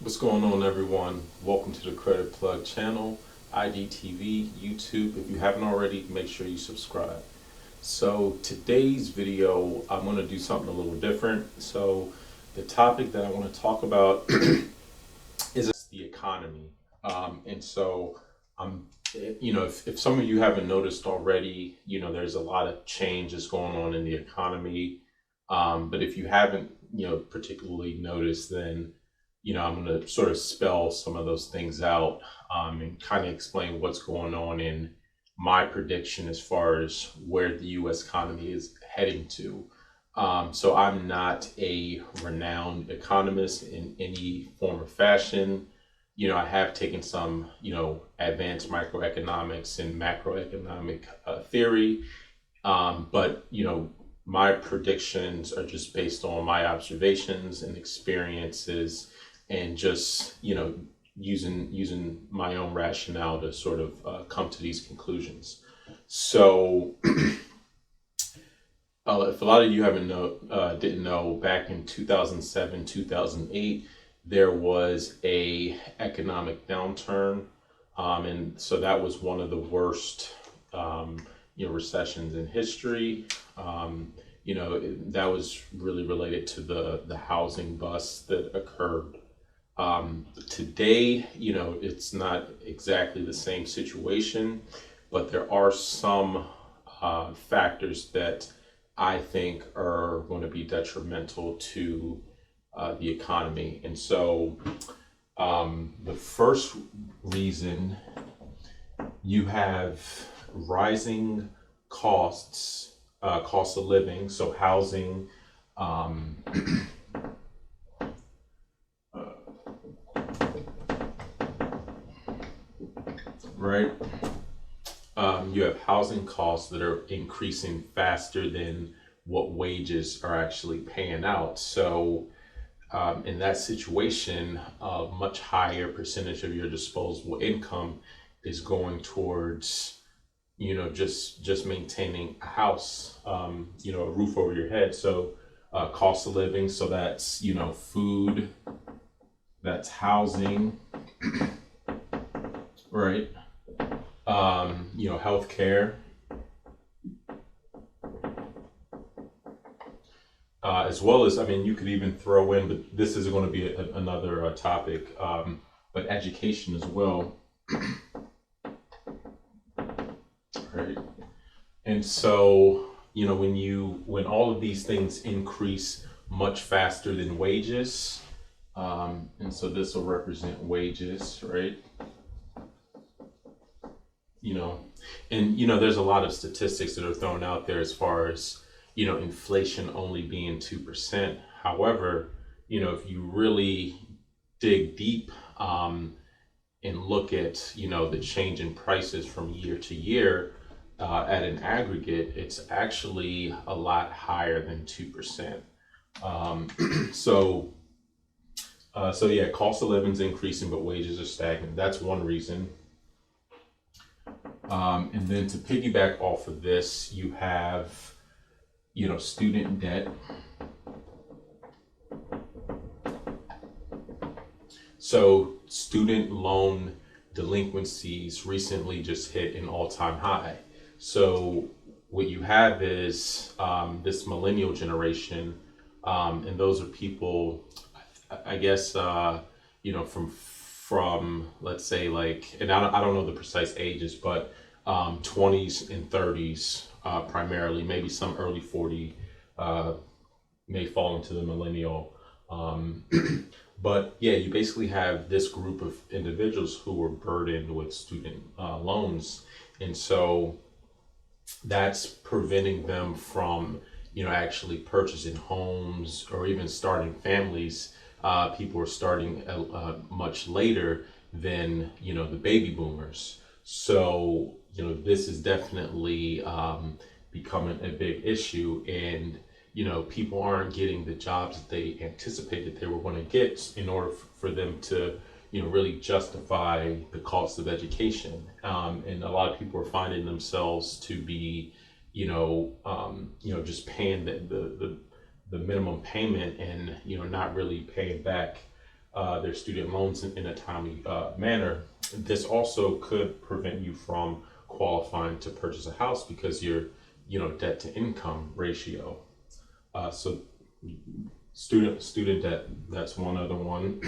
What's going on, everyone? Welcome to the Credit Plug channel, IGTV, YouTube. If you haven't already, make sure you subscribe. So today's video, I'm going to do something a little different. So the topic that I want to talk about is the economy. And so I'm, if some of you haven't noticed already, there's a lot of changes going on in the economy. But if you haven't, particularly noticed, then I'm going to sort of spell some of those things out and kind of explain what's going on in my prediction as far as where the U.S. economy is heading to. So I'm not a renowned economist in any form or fashion. I have taken some, advanced microeconomics and macroeconomic theory, but my predictions are just based on my observations and experiences, and just using my own rationale to sort of come to these conclusions. So if a lot of you didn't know, back in 2007, 2008, there was a economic downturn, and so that was one of the worst recessions in history. That was really related to the housing bust that occurred. Today, it's not exactly the same situation, but there are some factors that I think are going to be detrimental to the economy. And so the first reason, you have rising costs, cost of living, so housing, right? You have housing costs that are increasing faster than what wages are actually paying out. So in that situation, a much higher percentage of your disposable income is going towards, just maintaining a house, a roof over your head. So cost of living, so that's, food, that's housing, right? Healthcare, as well as, you could even throw in, but this is going to be another topic, but education as well, right? And so, when all of these things increase much faster than wages, and so this will represent wages, right? There's a lot of statistics that are thrown out there as far as, inflation only being 2%. However, if you really dig deep and look at, the change in prices from year to year at an aggregate, it's actually a lot higher than 2%. So yeah, cost of living is increasing, but wages are stagnant. That's one reason. And then to piggyback off of this, you have, student debt. So student loan delinquencies recently just hit an all-time high. So what you have is this millennial generation, and those are people, I guess, from let's say, like, and I don't know the precise ages, but 20s and 30s primarily, maybe some early 40 may fall into the millennial. But yeah, you basically have this group of individuals who were burdened with student loans. And so that's preventing them from, actually purchasing homes or even starting families. People are starting much later than, the baby boomers. So, this is definitely becoming a big issue, and, people aren't getting the jobs that they anticipated they were going to get in order for them to, really justify the cost of education. And a lot of people are finding themselves to be, just paying the minimum payment and, not really paying back their student loans in a timely manner, this also could prevent you from qualifying to purchase a house because your, debt to income ratio. So student debt, that's one other one.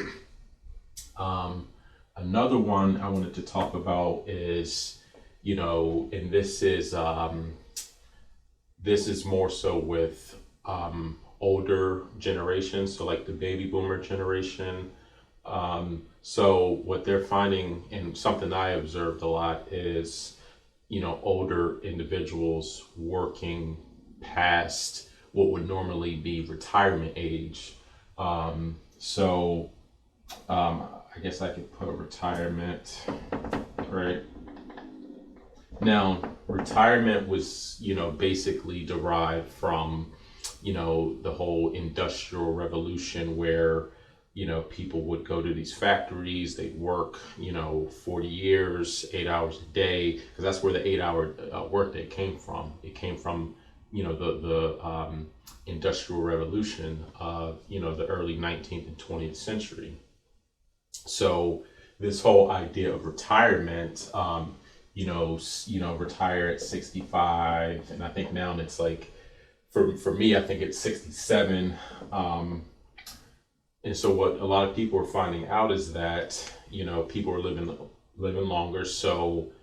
Another one I wanted to talk about is, and this is more so with older generations, so like the baby boomer generation. So what they're finding, and something I observed a lot, is older individuals working past what would normally be retirement age. So I guess I could put retirement, right? Now, retirement was, basically derived from, the whole industrial revolution where, people would go to these factories, they'd work, 40 years, 8 hours a day, because that's where the 8 hour workday came from. It came from, the industrial revolution of, the early 19th and 20th century. So this whole idea of retirement, retire at 65, and I think now it's like, for me, I think it's 67. And so what a lot of people are finding out is that, people are living longer. So,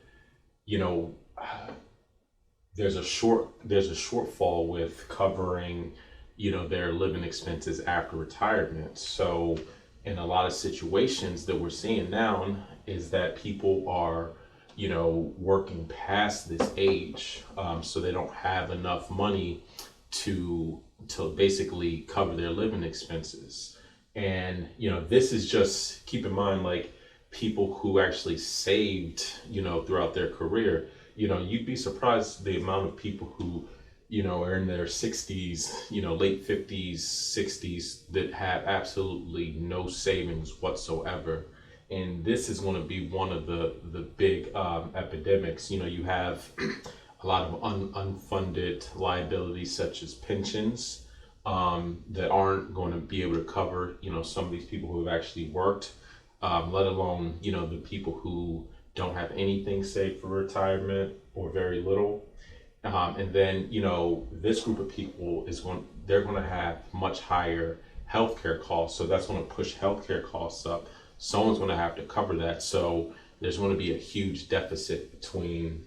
there's a shortfall with covering, their living expenses after retirement. So in a lot of situations that we're seeing now is that people are, working past this age, so they don't have enough money to basically cover their living expenses. And this is just, keep in mind, like, people who actually saved, throughout their career. You'd be surprised the amount of people who, are in their 60s, late 50s, 60s, that have absolutely no savings whatsoever. And this is going to be one of the big epidemics. You have a lot of unfunded liabilities such as pensions that aren't going to be able to cover, some of these people who have actually worked, let alone, the people who don't have anything saved for retirement or very little. And then, this group of people they're going to have much higher healthcare costs. So that's going to push healthcare costs up. Someone's going to have to cover that. So there's going to be a huge deficit between,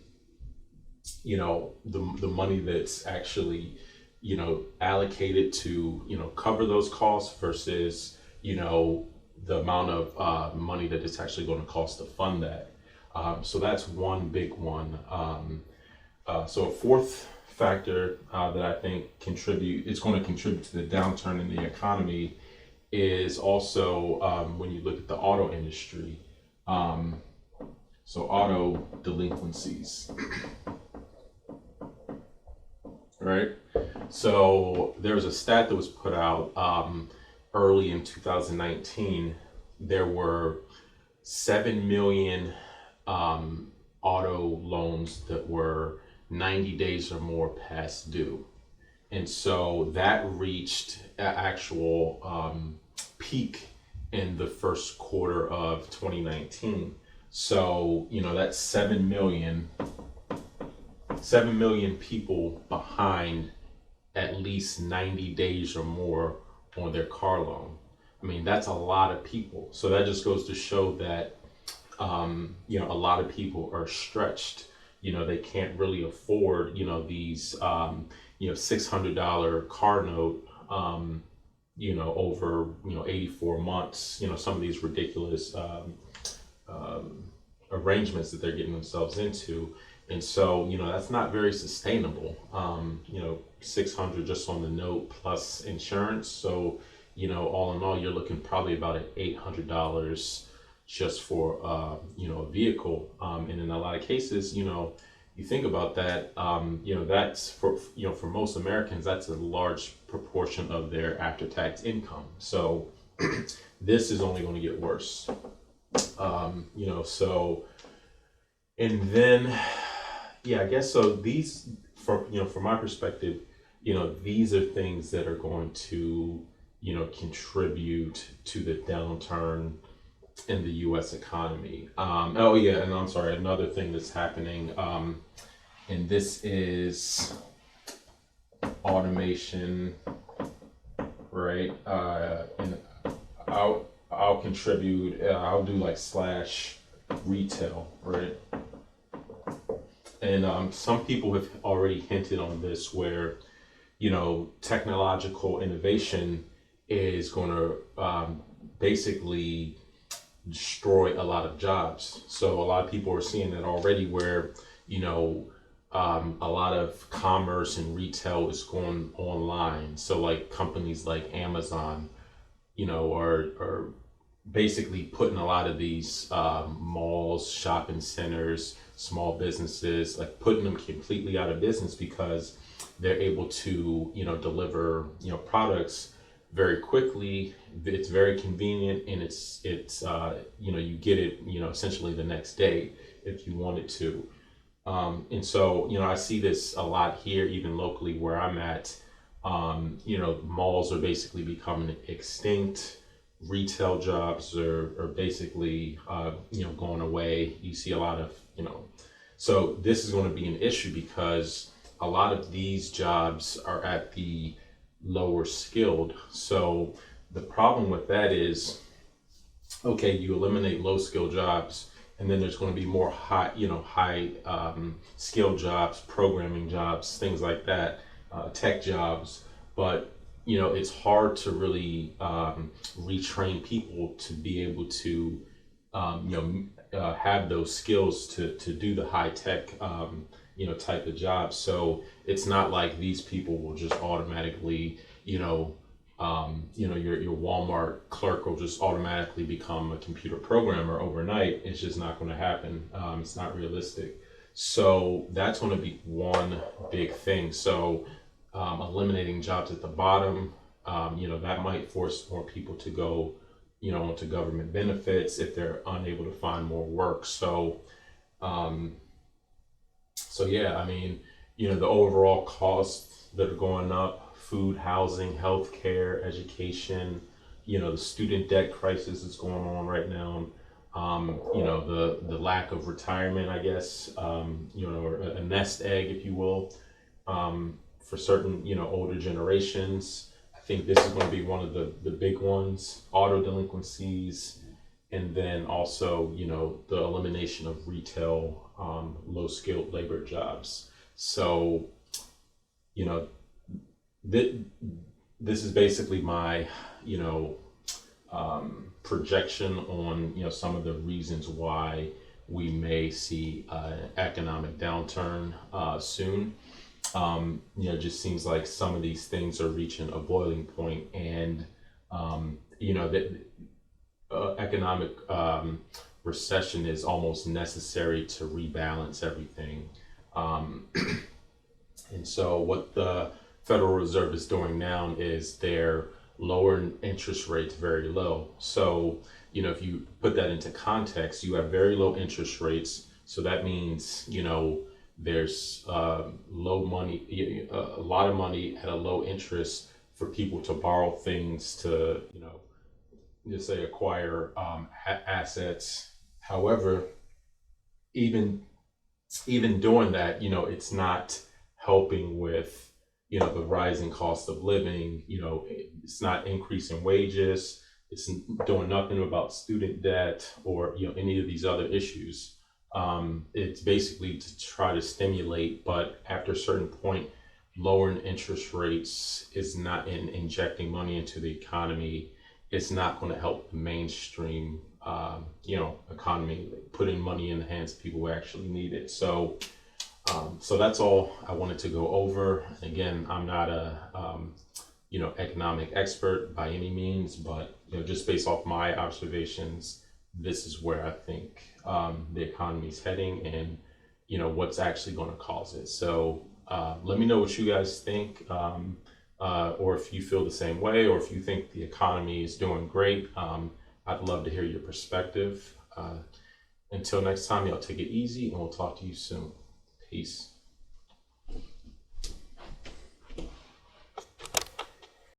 the money that's actually, allocated to, cover those costs versus, the amount of money that it's actually going to cost to fund that. So that's one big one. So a fourth factor that I think it's going to contribute to the downturn in the economy is also when you look at the auto industry. So auto delinquencies, right? So there was a stat that was put out early in 2019. There were 7 million auto loans that were 90 days or more past due. And so that reached an actual peak in the first quarter of 2019. So, that's 7 million people behind at least 90 days or more on their car loan. I mean, that's a lot of people. So that just goes to show that, a lot of people are stretched. They can't really afford, these, $600 car note, over, 84 months, some of these ridiculous arrangements that they're getting themselves into. And so, that's not very sustainable. 600 just on the note plus insurance. So, all in all, you're looking probably about at $800 just for, a vehicle. And in a lot of cases, you think about that, that's for most Americans, that's a large proportion of their after-tax income. So this is only going to get worse. So, and then, I guess, so these, from my perspective, these are things that are going to, contribute to the downturn in the U.S. economy. Oh yeah, and I'm sorry, another thing that's happening, and this is automation, right? And I'll contribute. I'll do like slash retail, right? And some people have already hinted on this, where technological innovation is going to basically destroy a lot of jobs. So a lot of people are seeing that already, where a lot of commerce and retail is going online. So like companies like Amazon, are basically putting a lot of these malls, shopping centers, small businesses, like putting them completely out of business, because they're able to deliver products very quickly. It's very convenient, and it's you get it essentially the next day if you wanted to. And so I see this a lot here, even locally where I'm at. Malls are basically becoming extinct. Retail jobs are basically going away. You see a lot of so this is going to be an issue, because a lot of these jobs are at the lower skilled. So the problem with that is, okay, you eliminate low skill jobs, and then there's going to be more high skilled jobs, programming jobs, things like that, tech jobs. But it's hard to really retrain people to be able to have those skills to do the high tech type of jobs. So it's not like these people will just automatically your Walmart clerk will just automatically become a computer programmer overnight. It's just not going to happen. It's not realistic. So that's going to be one big thing. So eliminating jobs at the bottom, that might force more people to go, into government benefits if they're unable to find more work. So, yeah, I mean, the overall costs that are going up: food, housing, healthcare, education, the student debt crisis that's going on right now. The lack of retirement, I guess, or a nest egg, if you will, for certain, older generations. I think this is going to be one of the big ones: auto delinquencies, and then also, the elimination of retail, low skilled labor jobs. So, this is basically my, projection on, some of the reasons why we may see an economic downturn soon. It just seems like some of these things are reaching a boiling point, and that economic recession is almost necessary to rebalance everything. And so what the Federal Reserve is doing now is they're lowering interest rates very low. So, if you put that into context, you have very low interest rates. So that means, there's low money, a lot of money at a low interest for people to borrow things to, just say acquire assets. However, even doing that, it's not helping with the rising cost of living. It's not increasing wages. It's doing nothing about student debt or any of these other issues. It's basically to try to stimulate, but after a certain point, lowering interest rates is not injecting money into the economy. It's not going to help the mainstream economy, putting money in the hands of people who actually need it. So that's all I wanted to go over. Again, I'm not a economic expert by any means, but just based off my observations, this is where I think the economy is heading, and what's actually going to cause it. So let me know what you guys think, or if you feel the same way, or if you think the economy is doing great. I'd love to hear your perspective. Until next time, y'all take it easy, and we'll talk to you soon. Peace.